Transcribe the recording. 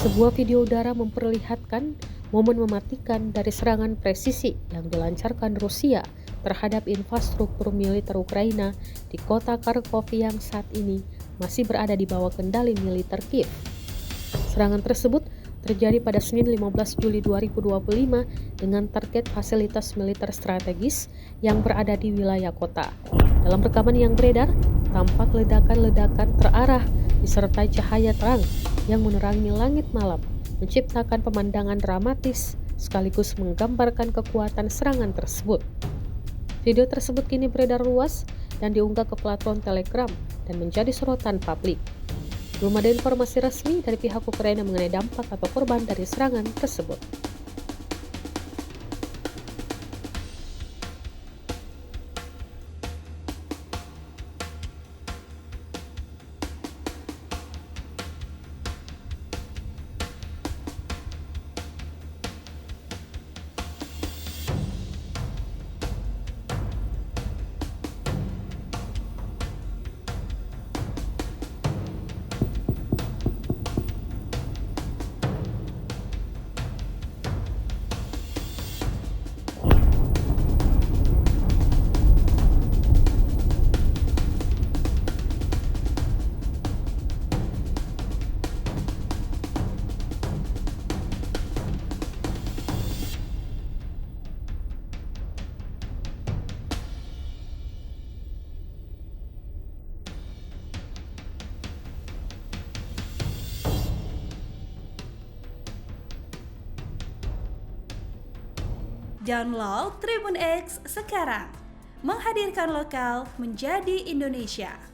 Sebuah video udara memperlihatkan momen mematikan dari serangan presisi yang dilancarkan Rusia terhadap infrastruktur militer Ukraina di kota Kharkov yang saat ini masih berada di bawah kendali militer Kiev. Serangan tersebut terjadi pada Senin 15 Juli 2025 dengan target fasilitas militer strategis yang berada di wilayah kota. Dalam rekaman yang beredar, tampak ledakan-ledakan terarah disertai cahaya terang yang menerangi langit malam, menciptakan pemandangan dramatis sekaligus menggambarkan kekuatan serangan tersebut. Video tersebut kini beredar luas dan diunggah ke platform Telegram dan menjadi sorotan publik. Belum ada informasi resmi dari pihak Ukraina mengenai dampak atau korban dari serangan tersebut. Download Tribun X sekarang, menghadirkan lokal menjadi Indonesia.